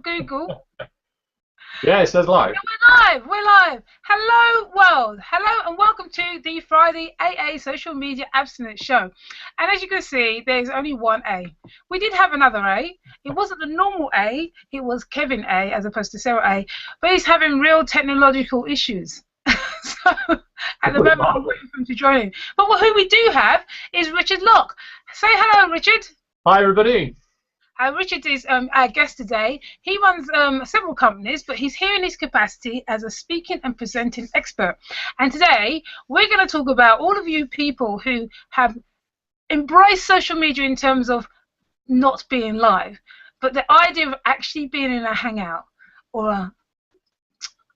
Google. Yeah, it says live. Yeah, we're live. Hello, world. Hello, and welcome to the Friday AA Social Media Abstinence Show. And as you can see, there's only one A. We did have another A. It wasn't the normal A. It was Kevin A, as opposed to Sarah A. But he's having real technological issues. So at the moment, I'm waiting for him to join in. But who we do have is Richard Locke. Say hello, Richard. Hi, everybody. Richard is our guest today. He runs several companies, but he's here in his capacity as a speaking and presenting expert. And today, we're going to talk about all of you people who have embraced social media in terms of not being live, but the idea of actually being in a hangout or a,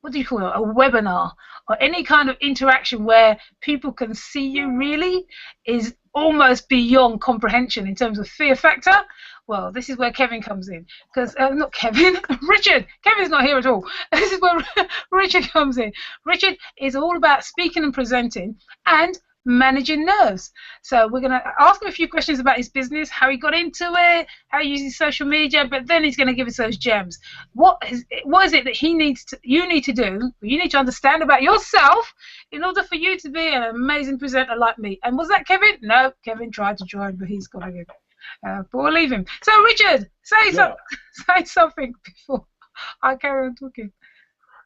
what do you call it, a webinar, or any kind of interaction where people can see you really is almost beyond comprehension in terms of fear factor. Well, this is where Kevin comes in, because not Kevin, Richard. Kevin's not here at all. This is where Richard comes in. Richard is all about speaking and presenting and managing nerves. So we're going to ask him a few questions about his business, how he got into it, how he uses social media, but then he's going to give us those gems. What is it that you need to do, you need to understand about yourself in order for you to be an amazing presenter like me? And was that Kevin? No, Kevin tried to join, but he's got to go. But we'll leave him. So Richard, say something before I carry on talking.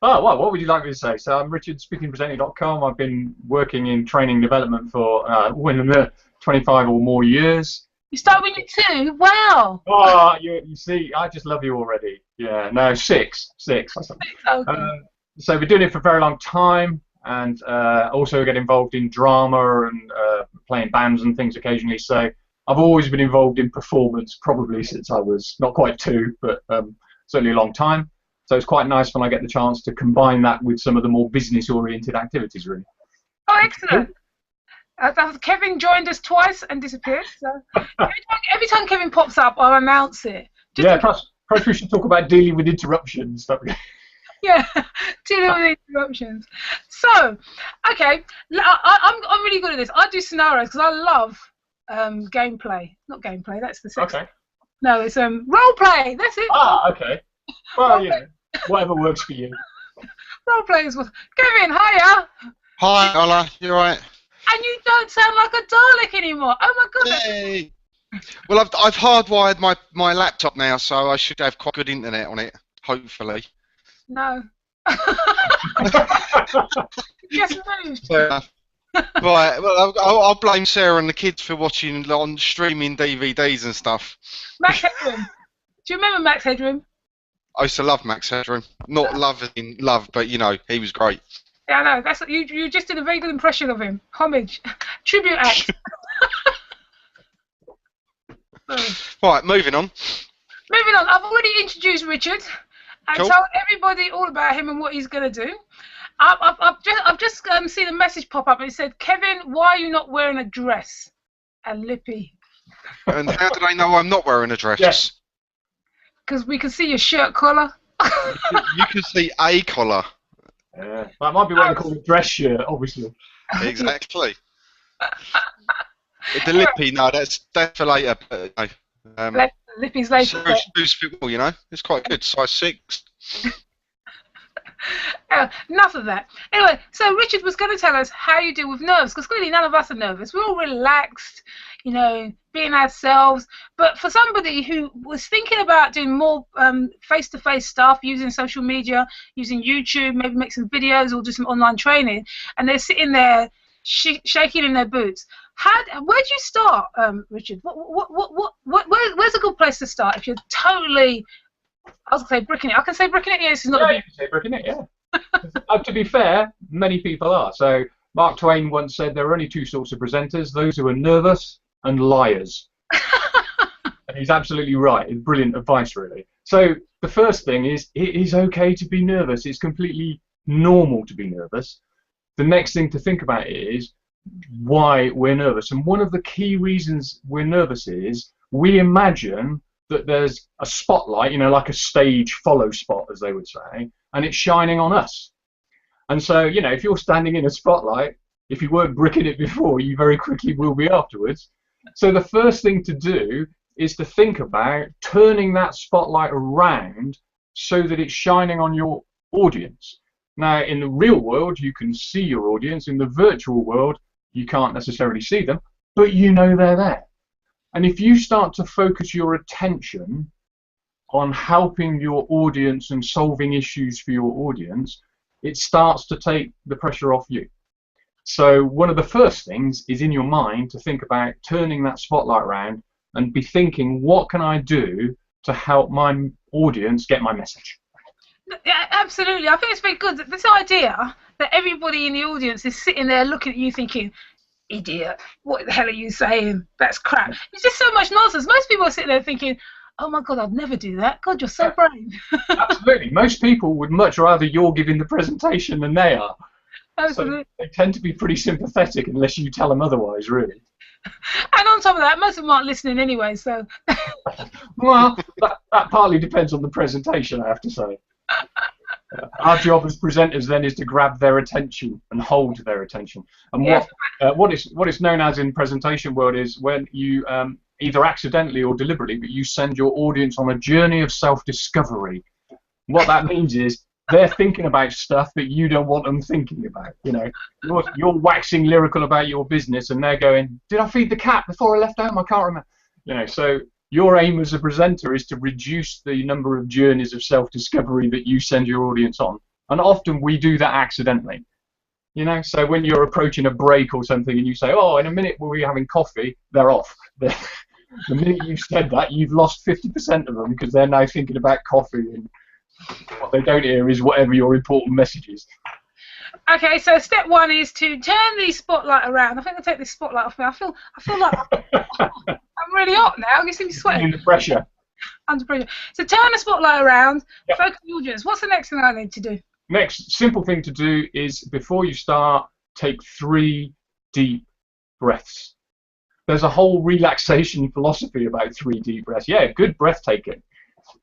Oh, well, what would you like me to say? So I'm Richard, speakingpresenting.com. I've been working in training development for 25 or more years. You start when you're 2? Wow. Oh, you see, I just love you already. Yeah, no, six. Okay. So we're doing it for a very long time, and also get involved in drama and playing bands and things occasionally. So I've always been involved in performance, probably since I was not quite 2, but certainly a long time. So it's quite nice when I get the chance to combine that with some of the more business-oriented activities, really. Oh, excellent. Kevin joined us twice and disappeared. So every time Kevin pops up, I'll announce it. Perhaps we should talk about dealing with interruptions. Yeah, dealing with interruptions. So, okay, I'm really good at this. I do scenarios because I love gameplay. Not gameplay, that's the sex. Okay. No, it's role play. That's it. Ah, okay. Well, you know, whatever works for you. Role play is what. Kevin, hiya. Hi, Ola. You alright? And you don't sound like a Dalek anymore. Oh my god. Hey. Well, I've hardwired my laptop now, so I should have quite good internet on it, hopefully. No. Just moved. Right. Well, I'll blame Sarah and the kids for watching on streaming DVDs and stuff. Max Headroom. Do you remember Max Headroom? I used to love Max Headroom. Not love as in love, but you know, he was great. Yeah, I know. That's you just did a very good impression of him. Homage. Tribute act. Right, moving on. Moving on. I've already introduced Richard. I told everybody all about him and what he's going to do. I've just seen a message pop up and it said, Kevin, why are you not wearing a dress? And lippy. And how do they know I'm not wearing a dress? Yes. Because we can see your shirt collar. You can see a collar. Yeah, that might be what they call a dress shirt, obviously. Exactly. The lippy, no, that's for later. But, no. Lippy's later. Shoes fit well, you know. It's quite good. Size 6. Enough of that. Anyway, so Richard was going to tell us how you deal with nerves, because clearly none of us are nervous. We're all relaxed, you know, being ourselves. But for somebody who was thinking about doing more face-to-face stuff, using social media, using YouTube, maybe make some videos or do some online training, and they're sitting there shaking in their boots. Where do you start, Richard? Where's a good place to start if you're totally... I was going to say bricking it. I can say bricking it. Yes, it's not. Yeah, you can say bricking it. Yeah. To be fair, many people are. So Mark Twain once said there are only 2 sorts of presenters: those who are nervous and liars. And he's absolutely right. It's brilliant advice, really. So the first thing is, it is okay to be nervous. It's completely normal to be nervous. The next thing to think about is why we're nervous. And one of the key reasons we're nervous is we imagine that there's a spotlight, you know, like a stage follow spot, as they would say, and it's shining on us. And so, you know, if you're standing in a spotlight, if you weren't bricking it before, you very quickly will be afterwards. So the first thing to do is to think about turning that spotlight around so that it's shining on your audience. Now, in the real world, you can see your audience. In the virtual world, you can't necessarily see them, but you know they're there. And if you start to focus your attention on helping your audience and solving issues for your audience, it starts to take the pressure off you. So one of the first things is in your mind to think about turning that spotlight around and be thinking, what can I do to help my audience get my message? Yeah, absolutely. I think it's very good. This idea that everybody in the audience is sitting there looking at you thinking, idiot, what the hell are you saying? That's crap. It's just so much nonsense. Most people are sitting there thinking, oh my God, I'd never do that. God, you're so brave. Absolutely. Most people would much rather you're giving the presentation than they are. Absolutely. So they tend to be pretty sympathetic unless you tell them otherwise, really. And on top of that, most of them aren't listening anyway, so... Well, that partly depends on the presentation, I have to say. Our job as presenters then is to grab their attention and hold their attention. And what is known as in presentation world is when you either accidentally or deliberately, but you send your audience on a journey of self-discovery. What that means is they're thinking about stuff that you don't want them thinking about. You know, you're waxing lyrical about your business, and they're going, "Did I feed the cat before I left home? I can't remember." You know, so your aim as a presenter is to reduce the number of journeys of self-discovery that you send your audience on. And often we do that accidentally. You know, so when you're approaching a break or something and you say, oh, in a minute we'll be having coffee, they're off. The minute you said that, you've lost 50% of them because they're now thinking about coffee, and what they don't hear is whatever your important message is. Okay, so step one is to turn the spotlight around. I think I'll take this spotlight off me. I feel like I'm really hot now. You see me sweating. Under pressure. Under pressure. So turn the spotlight around, focus on the audience. What's the next thing I need to do? Next simple thing to do is before you start, take 3 deep breaths. There's a whole relaxation philosophy about 3 deep breaths. Yeah, good breath taking.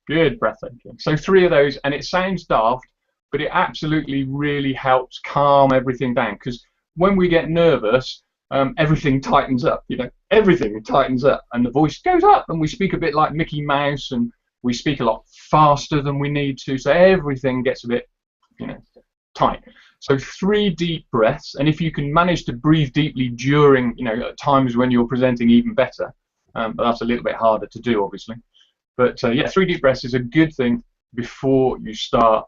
Good breath taking. So 3 of those, and it sounds daft, but it absolutely really helps calm everything down, because when we get nervous, everything tightens up, you know, everything tightens up, and the voice goes up, and we speak a bit like Mickey Mouse, and we speak a lot faster than we need to, so everything gets a bit, you know, tight. So 3 deep breaths, and if you can manage to breathe deeply during, you know, at times when you're presenting, even better, but that's a little bit harder to do, obviously. But yeah, 3 deep breaths is a good thing before you start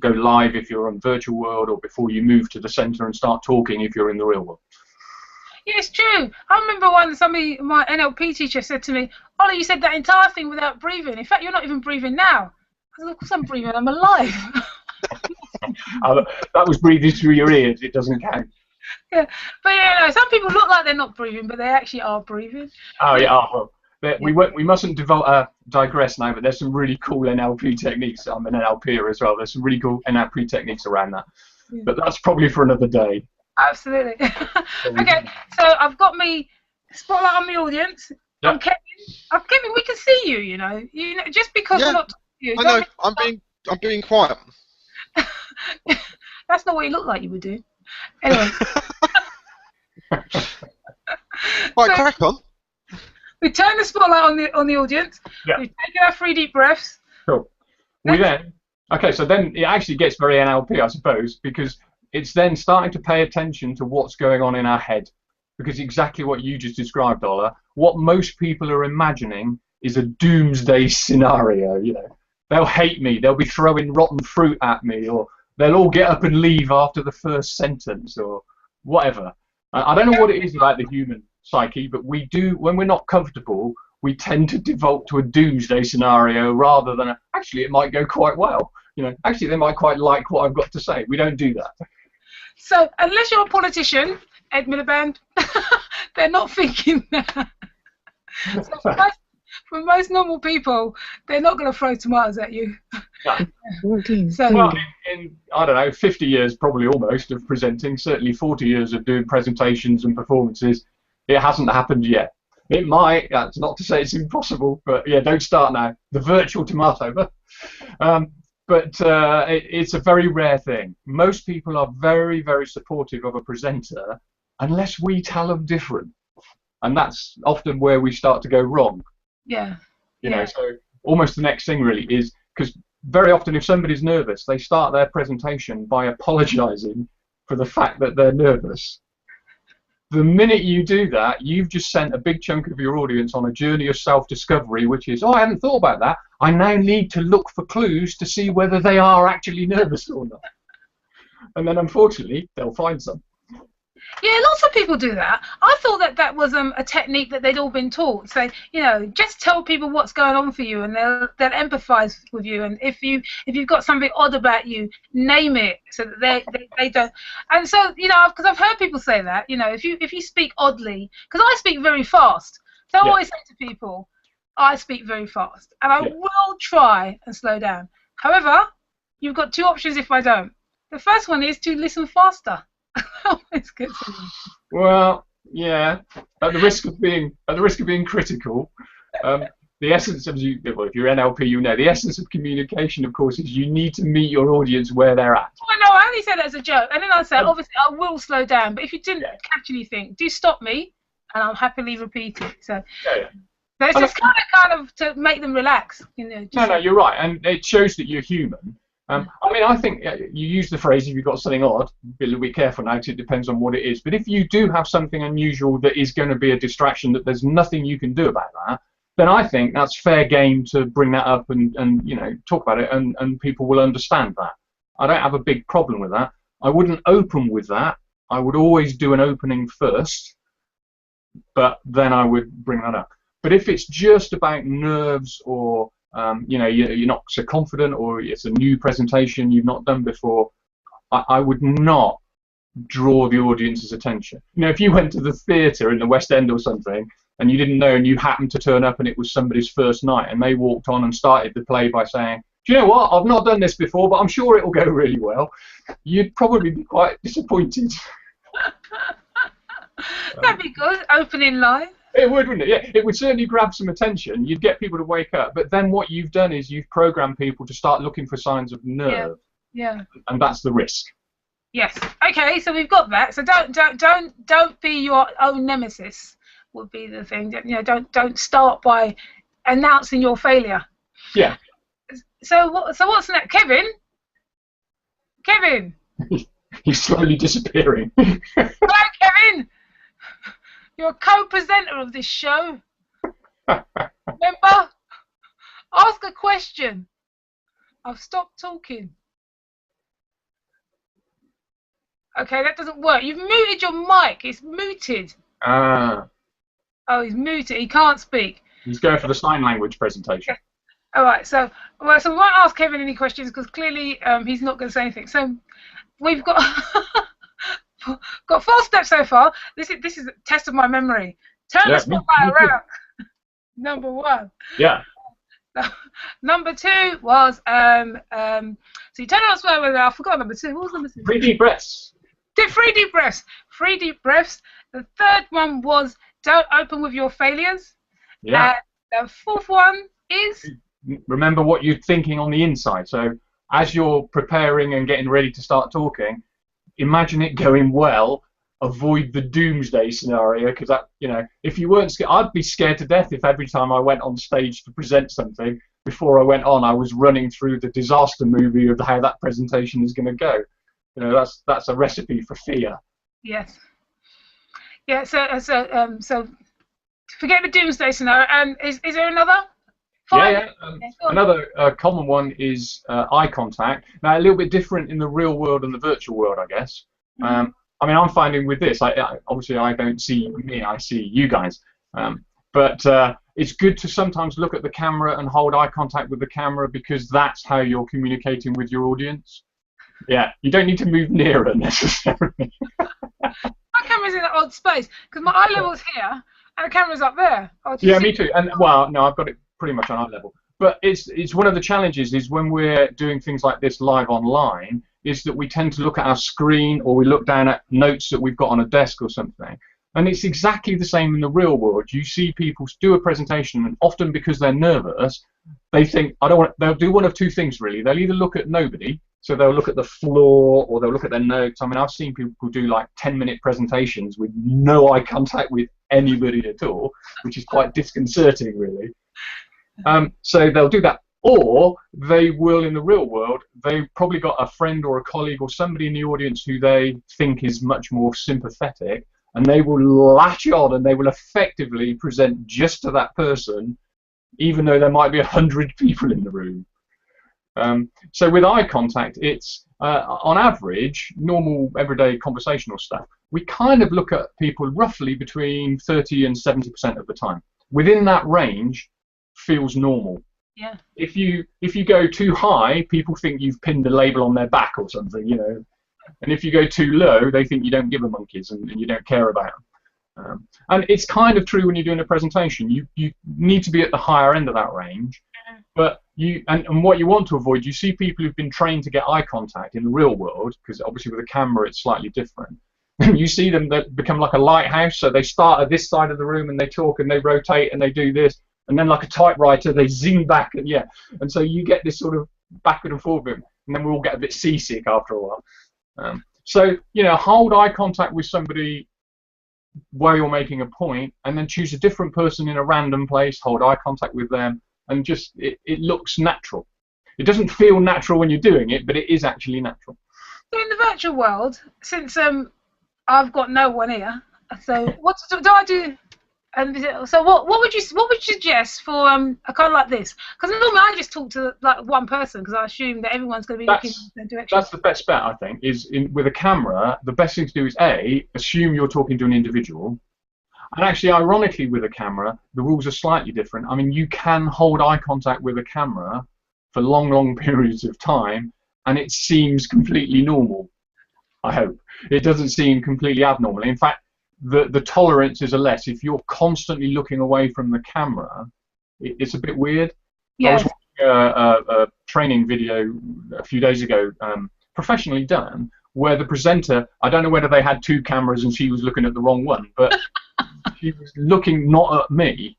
go live if you're on virtual world, or before you move to the center and start talking if you're in the real world. Yeah, it's true. I remember my NLP teacher said to me, Ollie, you said that entire thing without breathing. In fact, you're not even breathing now. I said, of course I'm breathing, I'm alive. That was breathing through your ears, it doesn't count. Yeah, but yeah, no, some people look like they're not breathing, but they actually are breathing. Oh yeah, well, we mustn't digress now, but there's some really cool NLP techniques. I'm an NLPer as well. There's some really cool NLP techniques around that. Yeah. But that's probably for another day. Absolutely. Okay, so I've got me spotlight on the audience. Yep. I'm Kevin, we can see you, you know. Just because we're not talking to you. I know, I'm being quiet. That's not what you look like you would do. Anyway. Right, crack on. We turn the spotlight on the audience. Yeah. We take our 3 deep breaths. Cool. So then it actually gets very NLP, I suppose, because it's then starting to pay attention to what's going on in our head. Because exactly what you just described, Ola, what most people are imagining is a doomsday scenario. You know, they'll hate me, they'll be throwing rotten fruit at me, or they'll all get up and leave after the first sentence, or whatever. I don't know what it is about the human psyche, but we do, when we're not comfortable, we tend to default to a doomsday scenario rather than actually it might go quite well. You know, actually they might quite like what I've got to say. We don't do that. So unless you're a politician, Ed Miliband, they're not thinking that. So for most normal people, they're not going to throw tomatoes at you. No. So, well, in I don't know, 50 years probably almost of presenting, certainly 40 years of doing presentations and performances, it hasn't happened yet. It might. That's not to say it's impossible, but yeah, don't start now. The virtual tomato. But it's a very rare thing. Most people are very, very supportive of a presenter unless we tell them different. And that's often where we start to go wrong. Yeah. You know, so almost the next thing really is because very often if somebody's nervous, they start their presentation by apologising for the fact that they're nervous. The minute you do that, you've just sent a big chunk of your audience on a journey of self-discovery, which is, oh, I hadn't thought about that. I now need to look for clues to see whether they are actually nervous or not. And then, unfortunately, they'll find some. Yeah, lots of people do that. I thought that that was a technique that they'd all been taught. So, you know, just tell people what's going on for you, and they'll empathise with you. And if you've got something odd about you, name it so that they don't. And so, you know, because I've heard people say that, you know, if you speak oddly, because I speak very fast, so I always say to people, I speak very fast, and I will try and slow down. However, you've got two options if I don't. The first one is to listen faster. It's good. Well, yeah. At the risk of being critical, the essence of if you're NLP, you know the essence of communication, of course, is you need to meet your audience where they're at. Well, no, I only said that as a joke, and then I said, obviously, I will slow down. But if you didn't catch anything, do stop me, and I'll happily repeat it. So, so it's just kind of to make them relax, you know. No, you're right, and it shows that you're human. I mean, I think you use the phrase, if you've got something odd, be a little bit careful now, because it depends on what it is. But if you do have something unusual that is going to be a distraction, that there's nothing you can do about that, then I think that's fair game to bring that up and you know, talk about it, and people will understand that. I don't have a big problem with that. I wouldn't open with that. I would always do an opening first, but then I would bring that up. But if it's just about nerves or you know, you're not so confident, or it's a new presentation you've not done before, I would not draw the audience's attention. You know, if you went to the theatre in the West End or something, and you didn't know, and you happened to turn up and it was somebody's first night, and they walked on and started the play by saying, do you know what, I've not done this before, but I'm sure it'll go really well, you'd probably be quite disappointed. That'd be good, opening line. It would, wouldn't it? Yeah, it would certainly grab some attention. You'd get people to wake up, but then what you've done is you've programmed people to start looking for signs of nerve. Yeah. And that's the risk. Yes. Okay, so we've got that. So don't be your own nemesis. Would be the thing. You know, don't start by announcing your failure. Yeah. So what's next, Kevin? Kevin. He's slowly disappearing. Hello, Kevin. You're a co-presenter of this show. Remember? Ask a question. I've stopped talking. Okay, that doesn't work. You've muted your mic. It's muted. Ah. Oh, he's muted. He can't speak. He's going for the sign language presentation. Okay. All right. So we won't ask Kevin any questions because clearly he's not going to say anything. So we've got. Got 4 steps so far. This is a test of my memory. Turn the spotlight around. Number 1. Yeah. Number 2 was so you turn the spotlight around. I forgot number 2. What was number 2? 3 deep breaths. 3 deep breaths. 3 deep breaths. The third one was don't open with your failures. Yeah. And the 4th one is remember what you're thinking on the inside. So as you're preparing and getting ready to start talking, imagine it going well. Avoid the doomsday scenario, because that, you know, if you weren't scared, I'd be scared to death if every time I went on stage to present something, before I went on, I was running through the disaster movie of how that presentation is going to go. You know, that's a recipe for fear. Yes. Yeah. So forget the doomsday scenario. And is there another? Another common one is eye contact. Now, a little bit different in the real world and the virtual world, I guess. Mm-hmm. I mean, I'm finding with this, obviously I don't see me, I see you guys. But it's good to sometimes look at the camera and hold eye contact with the camera, because that's how you're communicating with your audience. Yeah, you don't need to move nearer necessarily. My camera's in an odd space, because my eye level's here and the camera's up there. Yeah, me too. And well, no, I've got it pretty much on eye level. But it's one of the challenges is when we're doing things like this live online, is that we tend to look at our screen, or we look down at notes that we've got on a desk or something. And it's exactly the same in the real world. You see people do a presentation, and often because they're nervous, they think, they'll do one of 2 things really. They'll either look at nobody, so they'll look at the floor, or they'll look at their notes. I mean, I've seen people who do like 10-minute presentations with no eye contact with anybody at all, which is quite disconcerting really. So they'll do that Or they will, in the real world, they've probably got a friend or a colleague or somebody in the audience who they think is much more sympathetic, and they will latch on and they will effectively present just to that person, even though there might be 100 people in the room. So with eye contact, it's on average, normal everyday conversational stuff, we kind of look at people roughly between 30 and 70% of the time. Within that range, feels normal. Yeah. If you go too high, people think you've pinned a label on their back or something, you know. And if you go too low, they think you don't give a monkeys and you don't care about them. And it's kind of true when you're doing a presentation. You need to be at the higher end of that range. But and what you want to avoid, you see people who've been trained to get eye contact in the real world, because obviously with a camera it's slightly different. And you see them that become like a lighthouse, so they start at this side of the room and they talk and they rotate and they do this. And then like a typewriter, they zing back, and so you get this sort of backward and forward, and then we all get a bit seasick after a while. So hold eye contact with somebody where you're making a point, and then choose a different person in a random place, hold eye contact with them, and just it looks natural. It doesn't feel natural when you're doing it, but it is actually natural. So in the virtual world, since I've got no one here, so what do I do? So what would you suggest for a kind of like this? Because normally I just talk to like one person because I assume that everyone's going to be looking in their direction. That's the best bet, I think. With a camera, the best thing to do is assume you're talking to an individual, and actually, ironically, with a camera, the rules are slightly different. I mean, you can hold eye contact with a camera for long periods of time, and it seems completely normal. I hope it doesn't seem completely abnormal. In fact, the tolerances are less. If you're constantly looking away from the camera, it's a bit weird. Yes. I was watching a training video a few days ago, professionally done, where the presenter, I don't know whether they had two cameras and she was looking at the wrong one, but she was looking not at me,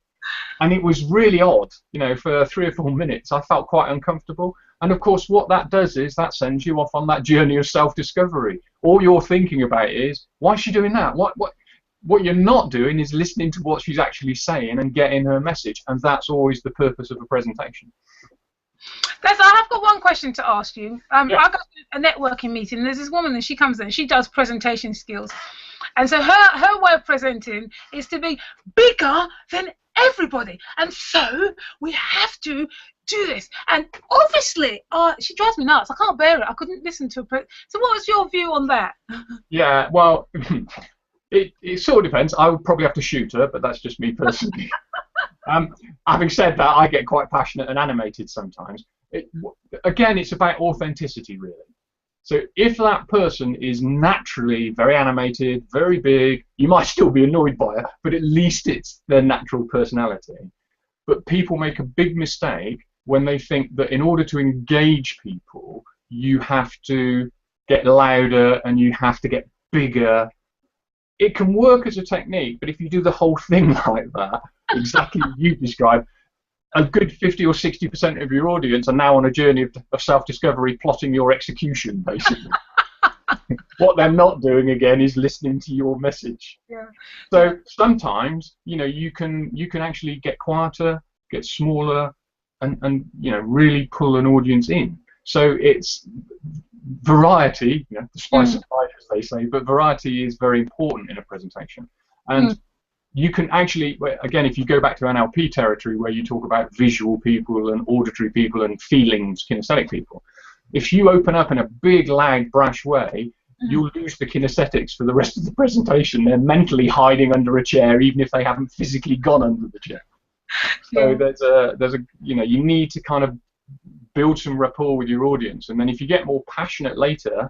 and it was really odd. For 3 or 4 minutes, I felt quite uncomfortable. And of course, what that does is that sends you off on that journey of self-discovery. All you're thinking about is, why is she doing that? What you're not doing is listening to what she's actually saying and getting her message, and that's always the purpose of a presentation. I have got one question to ask you. Yeah. I got a networking meeting, and there's this woman, and she comes in, she does presentation skills. And so her way of presenting is to be bigger than everybody. And so we have to do this. And obviously, she drives me nuts. I can't bear it. I couldn't listen to her. So what was your view on that? Yeah, well, it sort of depends. I would probably have to shoot her, but that's just me personally. Having said that, I get quite passionate and animated sometimes. Again, it's about authenticity, really. So if that person is naturally very animated, very big, you might still be annoyed by it, but at least it's their natural personality. But people make a big mistake when they think that in order to engage people, you have to get louder and you have to get bigger. It can work as a technique, but if you do the whole thing like that, exactly as you described, a good 50 or 60% of your audience are now on a journey of self-discovery, plotting your execution, basically. What they're not doing, again, is listening to your message. Yeah. So sometimes, you can actually get quieter, get smaller, and really pull an audience in. So it's variety, the spice of life, as they say, but variety is very important in a presentation. And you can actually, again, if you go back to NLP territory where you talk about visual people and auditory people and feelings, kinesthetic people, if you open up in a big, loud, brash way, you'll lose the kinesthetics for the rest of the presentation. They're mentally hiding under a chair, even if they haven't physically gone under the chair. So there's a you need to kind of build some rapport with your audience, and then if you get more passionate later,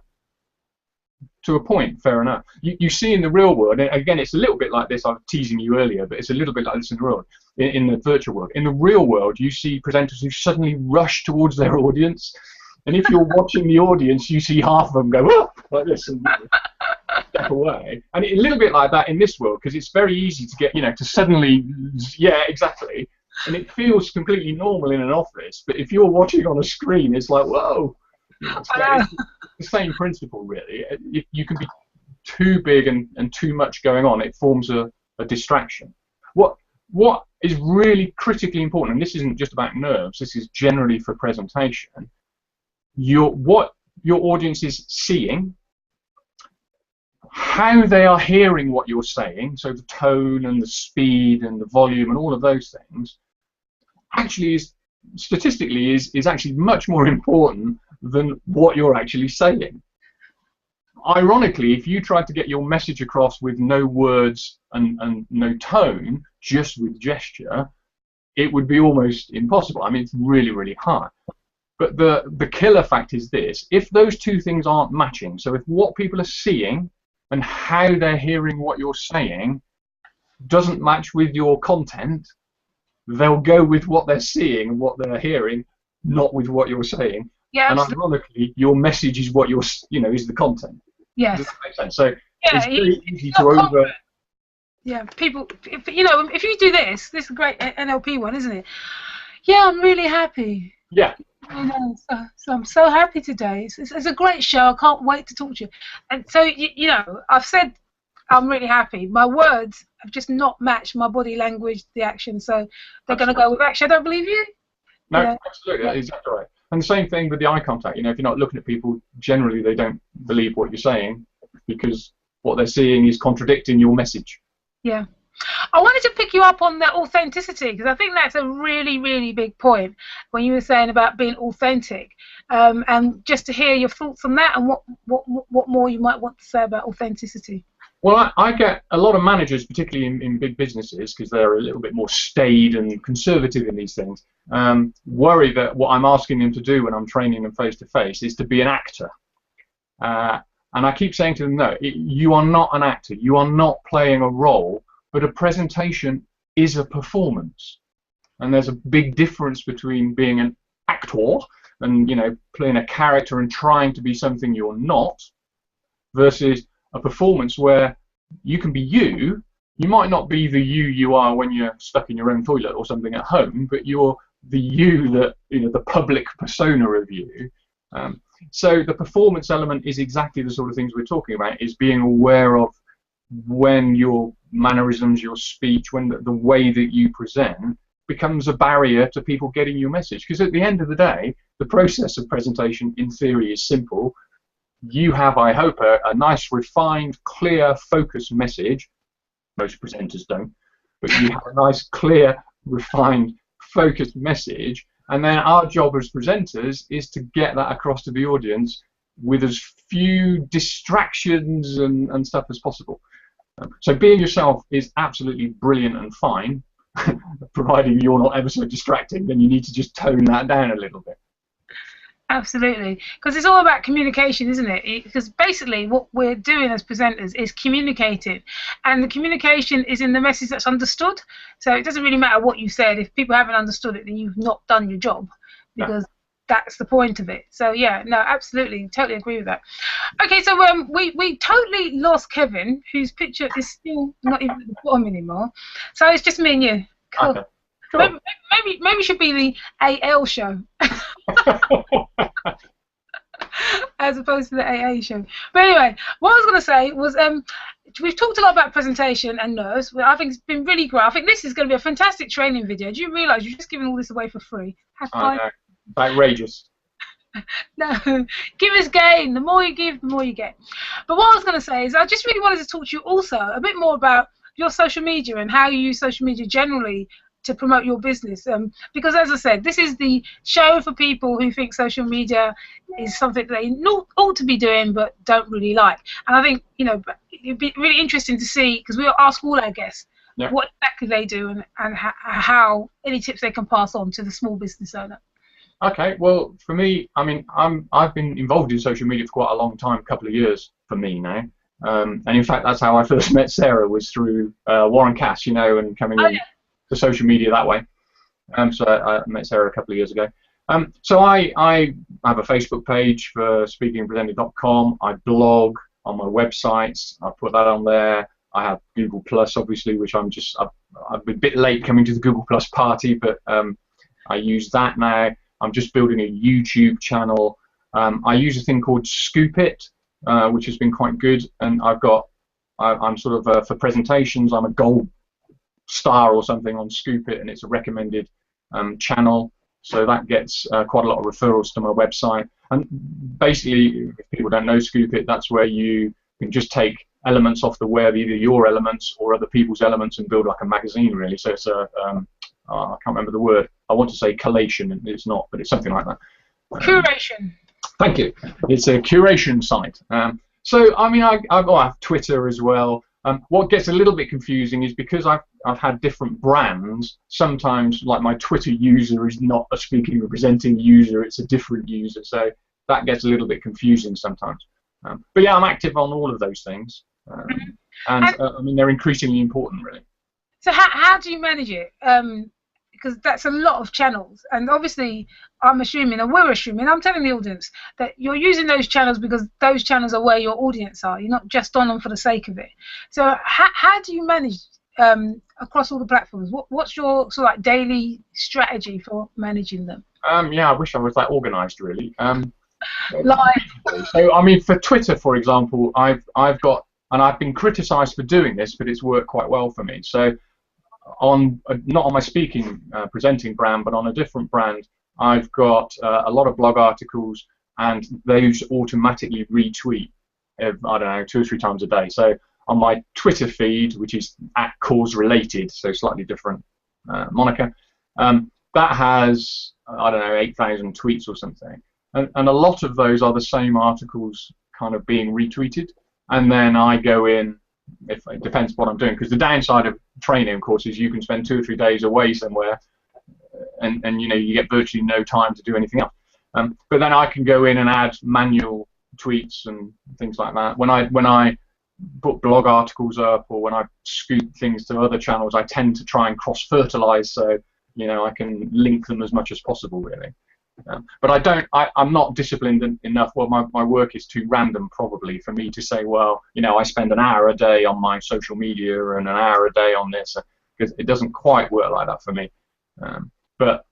to a point, fair enough. You see in the real world, and again, it's a little bit like this. I was teasing you earlier, but it's a little bit like this in the real world, in the virtual world. In the real world, you see presenters who suddenly rush towards their audience, and if you're watching the audience, you see half of them go, "Whoa," like this, and step away. And a little bit like that in this world, because it's very easy to get, to suddenly, yeah, exactly. And it feels completely normal in an office, but if you're watching on a screen, it's like, whoa. It's the same principle, really. If you can be too big and too much going on, it forms a distraction. What is really critically important. And this isn't just about nerves. This is generally for presentation. What your audience is seeing, how they are hearing what you're saying, so the tone and the speed and the volume and all of those things, actually is statistically is actually much more important than what you're actually saying. Ironically, if you tried to get your message across with no words and no tone, just with gesture, it would be almost impossible. I mean, it's really, really hard. But the killer fact is this: if those two things aren't matching, so if what people are seeing and how they're hearing what you're saying doesn't match with your content, they'll go with what they're seeing and what they're hearing, not with what you're saying. Yeah, and absolutely. ironically, your message is what you're, is the content. Yes. Does that make sense? So Yeah, it's very easy it's to not over. confident. Yeah, people, if you do this is a great NLP one, isn't it? Yeah, I'm really happy. Yeah. So I'm so happy today. It's a great show. I can't wait to talk to you. And so, I've said I'm really happy. My words have just not matched my body language, the action. So they're going to go with action. I don't believe you. No, Yeah. absolutely, Yeah. that's exactly right. And the same thing with the eye contact. If you're not looking at people, generally they don't believe what you're saying because what they're seeing is contradicting your message. Yeah. I wanted to pick you up on that authenticity because I think that's a really, really big point when you were saying about being authentic, and just to hear your thoughts on that and what more you might want to say about authenticity. Well, I get a lot of managers, particularly in big businesses, because they're a little bit more staid and conservative in these things, worry that what I'm asking them to do when I'm training them face-to-face is to be an actor. And I keep saying to them, no, you are not an actor. You are not playing a role, but a presentation is a performance. And there's a big difference between being an actor and, playing a character and trying to be something you're not, versus a performance where you can be you. You might not be the you are when you're stuck in your own toilet or something at home, but you're the you that, the public persona of you. So the performance element is exactly the sort of things we're talking about, is being aware of when your mannerisms, your speech, when the way that you present becomes a barrier to people getting your message. Because at the end of the day, the process of presentation in theory is simple. You have, I hope, a nice, refined, clear, focused message. Most presenters don't, but you have a nice, clear, refined, focused message. And then our job as presenters is to get that across to the audience with as few distractions and stuff as possible. So being yourself is absolutely brilliant and fine, providing you're not ever so distracting. Then you need to just tone that down a little bit. Absolutely, because it's all about communication, isn't it? Because basically what we're doing as presenters is communicating, and the communication is in the message that's understood. So it doesn't really matter what you said. If people haven't understood it, then you've not done your job, because that's the point of it. So yeah, no, absolutely, totally agree with that. Okay, so we totally lost Kevin, whose picture is still not even at the bottom anymore. So it's just me and you. Cool. Okay. Cool. Maybe it should be the AL show. As opposed to the AA show. But anyway, what I was going to say was we've talked a lot about presentation and nerves. I think it's been really great. I think this is going to be a fantastic training video. Do you realise you're just giving all this away for free? Have fun. I know. Outrageous. No, give us gain. The more you give, the more you get. But what I was going to say is I just really wanted to talk to you also a bit more about your social media and how you use social media generally to promote your business, because as I said, this is the show for people who think social media is something they ought to be doing but don't really like. And I think it'd be really interesting to see, because we'll ask all our guests what exactly they do and how any tips they can pass on to the small business owner. Okay, well, for me, I mean, I've been involved in social media for quite a long time, a couple of years for me now. And in fact, that's how I first met Sarah, was through Warren Cass, and coming in to social media that way. So I met Sarah a couple of years ago. So I have a Facebook page for speakingandpresenting.com. I blog on my websites. I put that on there. I have Google Plus, obviously, which I've been a bit late coming to the Google Plus party, but I use that now. I'm just building a YouTube channel. I use a thing called Scoop It, which has been quite good. And I'm sort of for presentations, I'm a gold star or something on Scoop It, and it's a recommended channel. So that gets quite a lot of referrals to my website. And basically, if people don't know Scoop It, that's where you can just take elements off the web, either your elements or other people's elements, and build like a magazine, really. So it's a, I can't remember the word. I want to say collation, and it's not, but it's something like that. Curation. Thank you. It's a curation site. So, I mean, I have Twitter as well. What gets a little bit confusing is because I've had different brands, sometimes like my Twitter user is not a speaking or presenting user, it's a different user, so that gets a little bit confusing sometimes. But yeah, I'm active on all of those things, and I mean, they're increasingly important, really. So how do you manage it? Because that's a lot of channels, and obviously I'm assuming, and we're assuming, I'm telling the audience that you're using those channels because those channels are where your audience are. You're not just on them for the sake of it. So how do you manage across all the platforms? What's your sort of like daily strategy for managing them? Yeah, I wish I was that organised, really. Like, so I mean, for Twitter, for example, I've got, and I've been criticised for doing this, but it's worked quite well for me. So on not on my speaking presenting brand, but on a different brand, I've got a lot of blog articles, and those automatically retweet, I don't know, 2 or 3 times a day. So on my Twitter feed, which is @cause-related, so slightly different moniker, that has, I don't know, 8,000 tweets or something. And a lot of those are the same articles kind of being retweeted. And then I go in, if it depends what I'm doing, because the downside of training, of course, is you can spend 2 or 3 days away somewhere, and you know, you get virtually no time to do anything else. But then I can go in and add manual tweets and things like that. When I put blog articles up, or when I scoop things to other channels, I tend to try and cross-fertilize, so you know, I can link them as much as possible, really. But I'm not disciplined enough. Well, my work is too random, probably, for me to say, well, you know, I spend an hour a day on my social media and an hour a day on this, because it doesn't quite work like that for me. But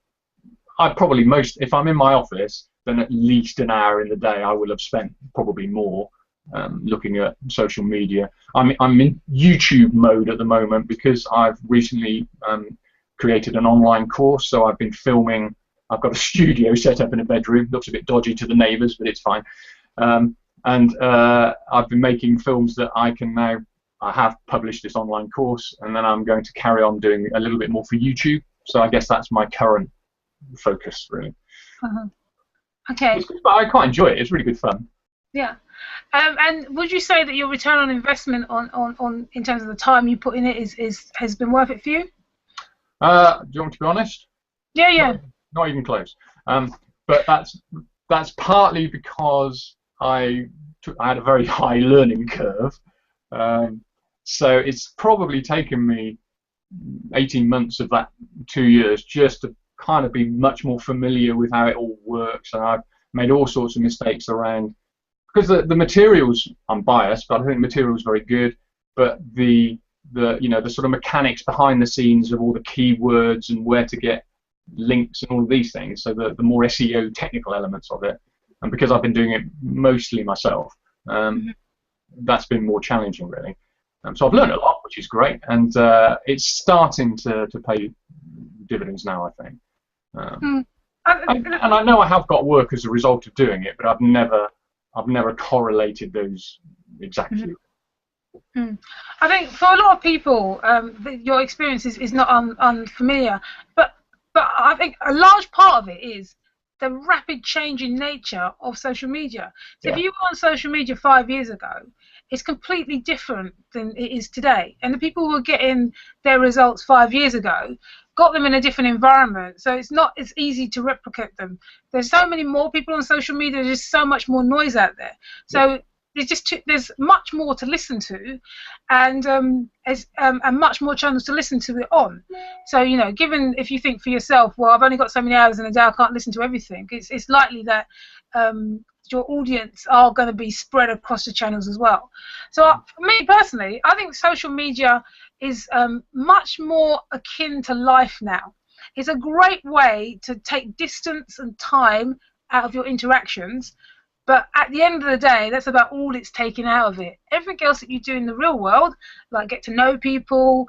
I probably if I'm in my office, then at least an hour in the day I will have spent, probably more, looking at social media. I'm in YouTube mode at the moment because I've recently created an online course, so I've been filming. I've got a studio set up in a bedroom. Looks a bit dodgy to the neighbours, but it's fine. And I've been making films that I have published this online course, and then I'm going to carry on doing a little bit more for YouTube. So I guess that's my current focus, really. Okay. But I quite enjoy it. It's really good fun. Yeah. And would you say that your return on investment on in terms of the time you put in it has been worth it for you? Do you want to be honest? Yeah. Not even close. But that's partly because I had a very high learning curve. So it's probably taken me 18 months of that 2 years just to kind of be much more familiar with how it all works. And I've made all sorts of mistakes around, because the materials, I'm biased, but I think the material's very good, but the sort of mechanics behind the scenes of all the keywords and where to get links and all of these things, so the more SEO technical elements of it, and because I've been doing it mostly myself, that's been more challenging, really. So I've learned a lot, which is great, and it's starting to pay dividends now, I think. And I know I have got work as a result of doing it, but I've never correlated those exactly. I think for a lot of people, your experience is not unfamiliar, but I think a large part of it is the rapid change in nature of social media. So if you were on social media 5 years ago, it's completely different than it is today. And the people who were getting their results 5 years ago got them in a different environment. So it's not as easy to replicate them. There's so many more people on social media. There's just so much more noise out there. So there's much more to listen to, and much more channels to listen to it on. So given, if you think for yourself, well, I've only got so many hours in a day, I can't listen to everything. It's likely that your audience are going to be spread across the channels as well. So for me personally, I think social media is much more akin to life now. It's a great way to take distance and time out of your interactions, But at the end of the day, that's about all it's taking out of it. Everything else that you do in the real world, like get to know people,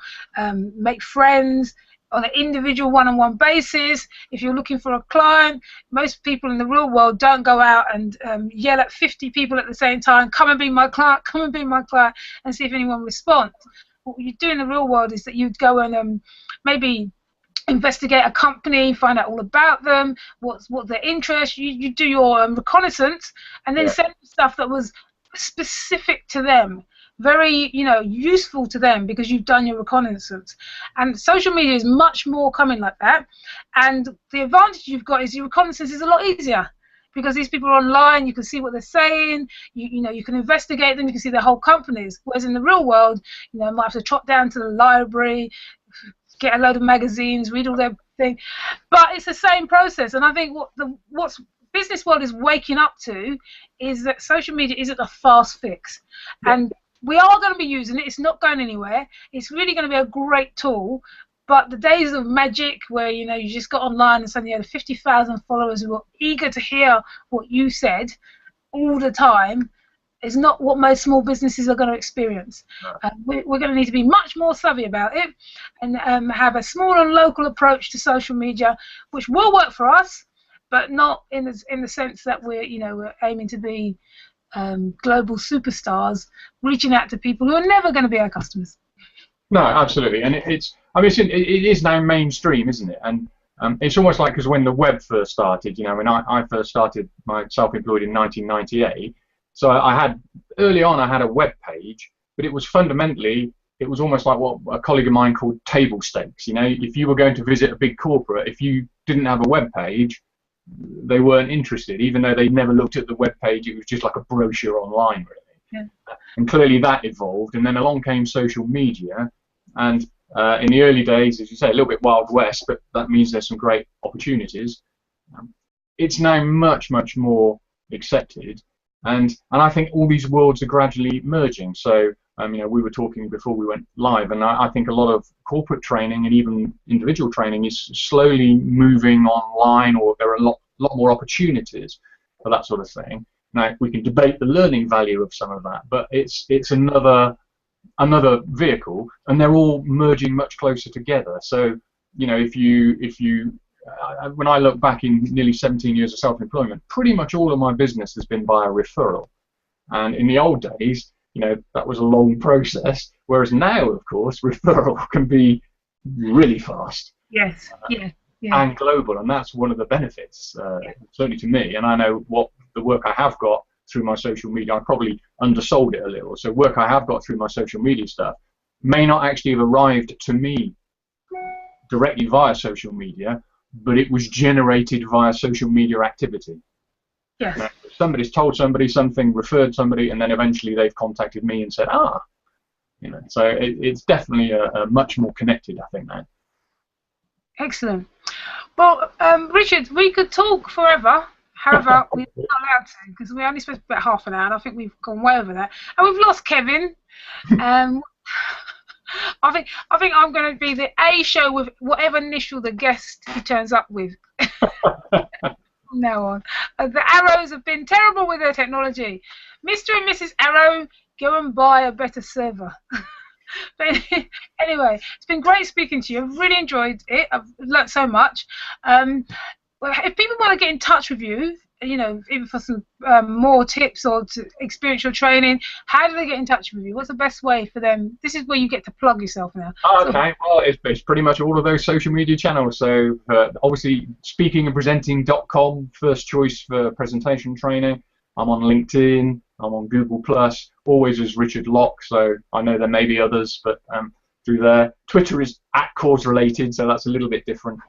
make friends on an individual one-on-one basis. If you're looking for a client, most people in the real world don't go out and yell at 50 people at the same time, come and be my client, come and be my client, and see if anyone responds. What you do in the real world is that you'd go and maybe investigate a company, find out all about them, what's their interest. You do your reconnaissance, and then send stuff that was specific to them, very useful to them, because you've done your reconnaissance. And social media is much more coming like that. And the advantage you've got is your reconnaissance is a lot easier, because these people are online. You can see what they're saying. You can investigate them. You can see their whole companies. Whereas in the real world, you might have to trot down to the library, get a load of magazines, read all their thing. But it's the same process. And I think what's business world is waking up to is that social media isn't a fast fix. Yeah. And we are going to be using it. It's not going anywhere. It's really going to be a great tool. But the days of magic where, you just got online and suddenly you had 50,000 followers who were eager to hear what you said all the time is not what most small businesses are going to experience. We're going to need to be much more savvy about it and have a small and local approach to social media, which will work for us, but not in the sense that we're aiming to be global superstars reaching out to people who are never going to be our customers. No, absolutely, and it is now mainstream, isn't it? And it's almost like, because when the web first started, when I first started my self-employed in 1998, so early on I had a web page, but it was fundamentally, it was almost like what a colleague of mine called table stakes. If you were going to visit a big corporate, if you didn't have a web page, they weren't interested, even though they never looked at the web page. It was just like a brochure online, really. Yeah. And clearly that evolved, and then along came social media, and in the early days, as you say, a little bit Wild West, but that means there's some great opportunities. It's now much, much more accepted, and I think all these worlds are gradually merging. So we were talking before we went live, and I think a lot of corporate training and even individual training is slowly moving online, or there are a lot more opportunities for that sort of thing. Now, we can debate the learning value of some of that, but it's another vehicle, and they're all merging much closer together. So if you when I look back in nearly 17 years of self-employment, pretty much all of my business has been via referral. And in the old days, that was a long process, whereas now, of course, referral can be really fast. Yes, yeah. And global, and that's one of the benefits, certainly to me. And I know what the work I have got through my social media, I probably undersold it a little. So work I have got through my social media stuff may not actually have arrived to me directly via social media, but it was generated via social media activity. Yes. Now, somebody's told somebody something, referred somebody, and then eventually they've contacted me and said, so it's definitely a much more connected, I think, now. Excellent. Well, Richard, we could talk forever. However, we're not allowed to, because we're only supposed to be about half an hour, and I think we've gone way over that. And we've lost Kevin. I think I'm going to be the A show with whatever initial the guest he turns up with. From now on. The Arrows have been terrible with their technology. Mr. and Mrs. Arrow, go and buy a better server. But anyway, it's been great speaking to you. I've really enjoyed it. I've learnt so much. If people want to get in touch with you, even for some more tips or to experiential training, how do they get in touch with you? What's the best way for them? This is where you get to plug yourself now. Okay, well, it's pretty much all of those social media channels. So obviously, speakingandpresenting.com, first choice for presentation training. I'm on LinkedIn. I'm on Google+, always as Richard Locke, so I know there may be others, but through there. Twitter is @cause-related, so that's a little bit different.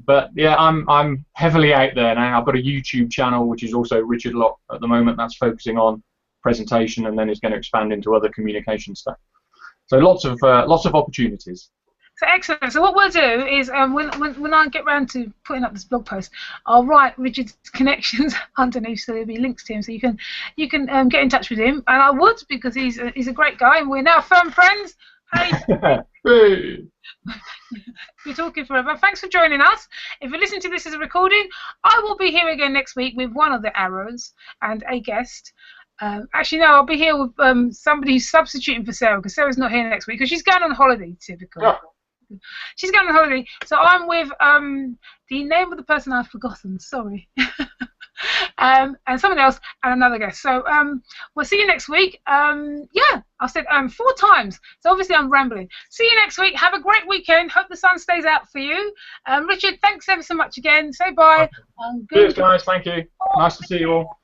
But yeah, I'm heavily out there now. I've got a YouTube channel which is also Richard Locke at the moment. That's focusing on presentation, and then is going to expand into other communication stuff. So lots of opportunities. So excellent. So what we'll do is when I get round to putting up this blog post, I'll write Richard's connections underneath, so there'll be links to him, so you can get in touch with him. And I would, because he's a great guy, and we're now firm friends. Hey. Hey. We're talking forever. Thanks for joining us. If you listen to this as a recording, I will be here again next week with one of the arrows and a guest. Actually, no, I'll be here with somebody who's substituting for Sarah because Sarah's not here next week because she's going on holiday, typical. Oh. She's going on holiday. So I'm with the name of the person I've forgotten, sorry. And someone else and another guest. So we'll see you next week. Yeah, I've said 4 times. So obviously I'm rambling. See you next week. Have a great weekend. Hope the sun stays out for you. Richard, thanks ever so much again. Say bye. Cheers, guys. Thank you. Nice to see you all.